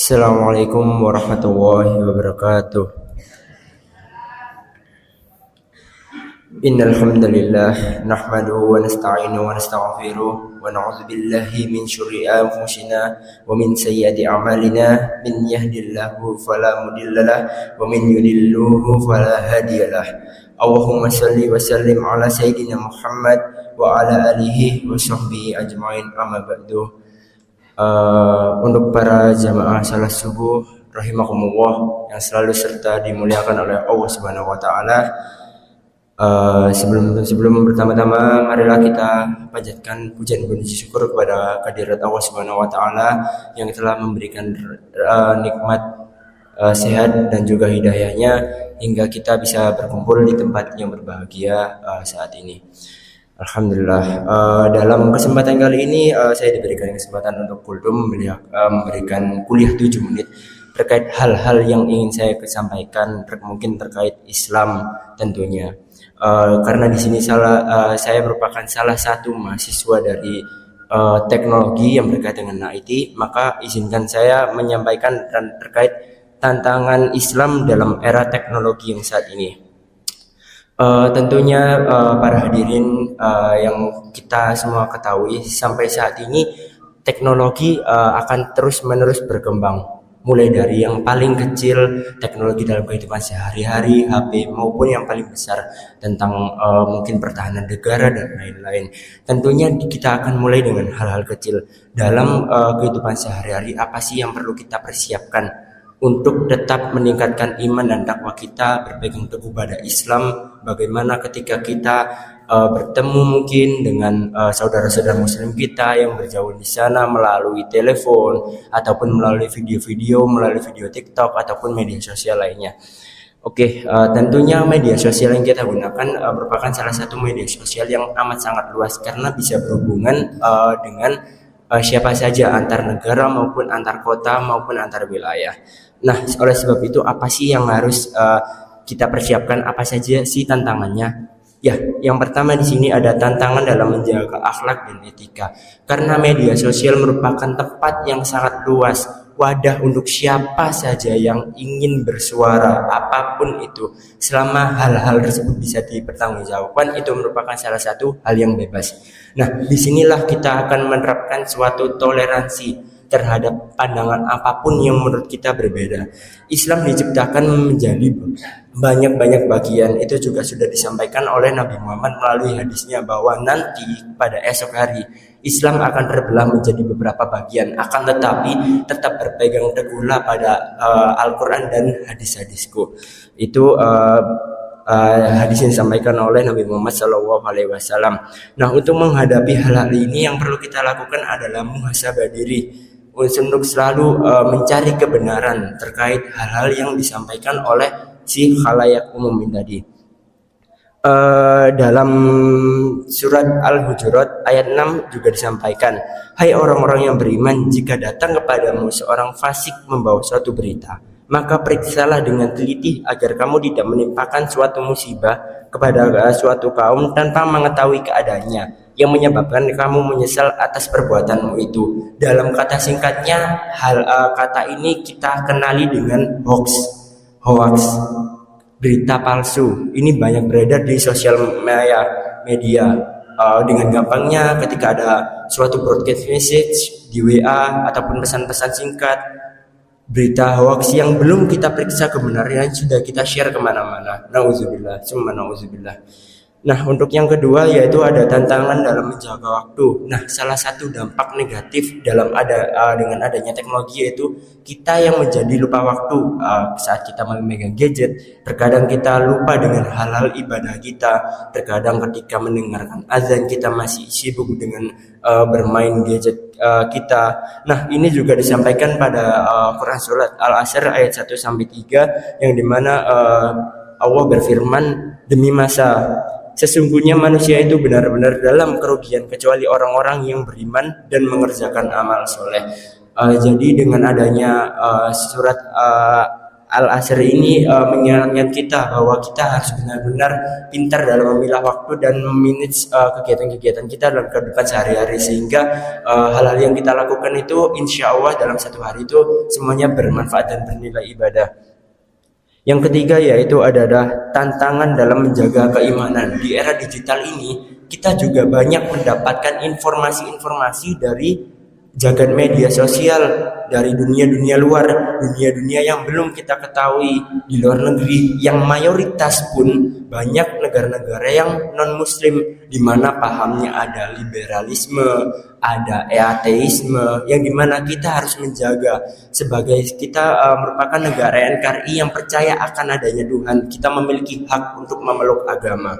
Assalamualaikum warahmatullahi wabarakatuh. Innal hamdalillah nahmaduhu wa nasta'inuhu wa nastaghfiruh wa na'udzu billahi min syururi anfusina wa min sayyiati a'malina. Man yahdihillahu fala mudhillalah wa man yudhlilhu fala hadiyalah. Allahumma shalli wa sallim ala sayyidina Muhammad wa ala alihi wa sahbihi ajmain, amma ba'du. Untuk para jamaah salat subuh rahimakumullah yang selalu serta dimuliakan oleh Allah Subhanahu wa taala. Sebelum pertama-tama marilah kita panjatkan pujian puji syukur kepada kehadirat Allah Subhanahu wa taala yang telah memberikan nikmat sehat dan juga hidayahnya hingga kita bisa berkumpul di tempat yang berbahagia saat ini. Alhamdulillah. Dalam kesempatan kali ini saya diberikan kesempatan untuk Kuldum memberikan kuliah 7 menit terkait hal-hal yang ingin saya sampaikan, mungkin terkait Islam tentunya. Karena di sini saya merupakan salah satu mahasiswa dari teknologi yang berkaitan dengan IT, maka izinkan saya menyampaikan terkait tantangan Islam dalam era teknologi yang saat ini. Tentunya para hadirin yang kita semua ketahui, sampai saat ini teknologi akan terus-menerus berkembang, mulai dari yang paling kecil teknologi dalam kehidupan sehari-hari, HP, maupun yang paling besar tentang mungkin pertahanan negara dan lain-lain. Tentunya kita akan mulai dengan hal-hal kecil dalam kehidupan sehari-hari. Apa sih yang perlu kita persiapkan untuk tetap meningkatkan iman dan takwa kita, berpegang teguh pada Islam? Bagaimana ketika kita bertemu mungkin dengan saudara-saudara muslim kita yang berjauh di sana melalui telepon ataupun melalui video-video, melalui video TikTok ataupun media sosial lainnya. Oke, tentunya media sosial yang kita gunakan merupakan salah satu media sosial yang amat sangat luas karena bisa berhubungan dengan siapa saja, antar negara maupun antar kota maupun antar wilayah. Nah, oleh sebab itu apa sih yang harus kita persiapkan? Apa saja sih tantangannya? Ya, yang pertama di sini ada tantangan dalam menjaga akhlak dan etika. Karena media sosial merupakan tempat yang sangat luas, wadah untuk siapa saja yang ingin bersuara, apapun itu. Selama hal-hal tersebut bisa dipertanggungjawabkan, itu merupakan salah satu hal yang bebas. Nah, disinilah kita akan menerapkan suatu toleransi terhadap pandangan apapun yang menurut kita berbeda. Islam diciptakan menjadi banyak-banyak bagian. Itu juga sudah disampaikan oleh Nabi Muhammad melalui hadisnya bahwa nanti pada esok hari Islam akan terbelah menjadi beberapa bagian, akan tetapi tetap berpegang teguhlah pada Al-Quran dan hadis-hadisku. Itu hadis yang disampaikan oleh Nabi Muhammad SAW. Nah, untuk menghadapi hal-hal ini yang perlu kita lakukan adalah muhasabah diri, untuk selalu mencari kebenaran terkait hal-hal yang disampaikan oleh si khalayak umum ini tadi. Dalam surat Al-Hujurat ayat 6 juga disampaikan, hai orang-orang yang beriman, jika datang kepadamu seorang fasik membawa suatu berita, maka periksalah dengan teliti agar kamu tidak menimpakan suatu musibah kepada suatu kaum tanpa mengetahui keadaannya, yang menyebabkan kamu menyesal atas perbuatanmu itu. Dalam kata singkatnya, kata ini kita kenali dengan hoax, berita palsu. Ini banyak beredar di sosial media. Dengan gampangnya ketika ada suatu broadcast message di WA ataupun pesan-pesan singkat, berita hoax yang belum kita periksa kebenarannya sudah kita share kemana-mana. Nauzubillah, summa nauzubillah. Nah, untuk yang kedua yaitu ada tantangan dalam menjaga waktu. Nah, salah satu dampak negatif dengan adanya teknologi yaitu kita yang menjadi lupa waktu saat kita memegang gadget. Terkadang kita lupa dengan hal-hal ibadah kita. Terkadang ketika mendengarkan azan kita masih sibuk dengan bermain gadget kita. Nah, ini juga disampaikan pada Quran surat Al-Asr ayat 1-3 yang dimana Allah berfirman, demi masa sesungguhnya manusia itu benar-benar dalam kerugian kecuali orang-orang yang beriman dan mengerjakan amal soleh. Jadi dengan adanya surat Al-Asr ini mengingatkan kita bahwa kita harus benar-benar pintar dalam memilah waktu dan memanage kegiatan-kegiatan kita dalam kehidupan sehari-hari, sehingga hal-hal yang kita lakukan itu insya Allah dalam satu hari itu semuanya bermanfaat dan bernilai ibadah. Yang ketiga yaitu adalah tantangan dalam menjaga keimanan. Di era digital ini kita juga banyak mendapatkan informasi-informasi dari jagat media sosial, dari dunia-dunia luar, dunia-dunia yang belum kita ketahui di luar negeri, yang mayoritas pun banyak negara-negara yang non-muslim, di mana pahamnya ada liberalisme, ada ateisme, yang dimana kita harus menjaga sebagai kita merupakan negara NKRI yang percaya akan adanya Tuhan. Kita memiliki hak untuk memeluk agama.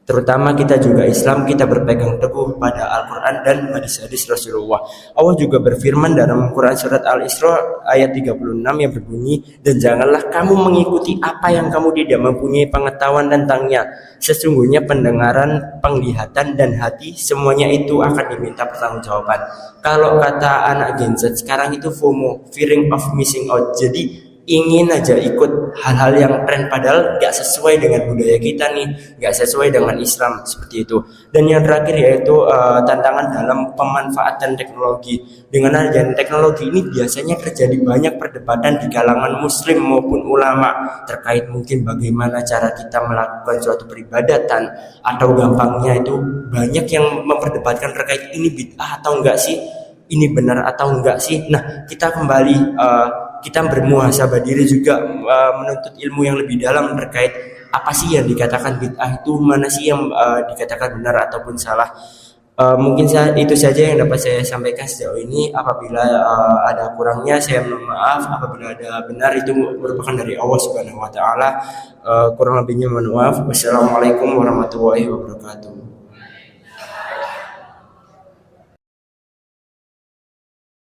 Terutama kita juga Islam, kita berpegang teguh pada Al-Quran dan hadis-hadis Rasulullah. Allah juga berfirman dalam Quran surat Al-Isra ayat 36 yang berbunyi, dan janganlah kamu mengikuti apa yang kamu tidak mempunyai pengetahuan tentangnya. Sesungguhnya pendengaran, penglihatan, dan hati semuanya itu akan diminta pertanggungjawaban. Kalau kata anak Gen Z sekarang itu FOMO, fearing of missing out. Jadi ingin aja ikut hal-hal yang tren padahal gak sesuai dengan budaya kita nih, gak sesuai dengan Islam, seperti itu. Dan yang terakhir yaitu tantangan dalam pemanfaatan teknologi. Dengan adanya teknologi ini biasanya terjadi banyak perdebatan di kalangan muslim maupun ulama terkait mungkin bagaimana cara kita melakukan suatu peribadatan, atau gampangnya itu banyak yang memperdebatkan terkait ini bid'ah atau enggak sih, ini benar atau enggak sih. Nah, kita kembali kita bermuhasabah diri juga, menuntut ilmu yang lebih dalam terkait apa sih yang dikatakan bid'ah itu, mana sih yang dikatakan benar ataupun salah. Mungkin itu saja yang dapat saya sampaikan sejauh ini. Apabila ada kurangnya saya mohon maaf, apabila ada benar itu merupakan dari Allah Subhanahu wa taala. Kurang lebihnya mohon maaf. Wassalamualaikum warahmatullahi wabarakatuh.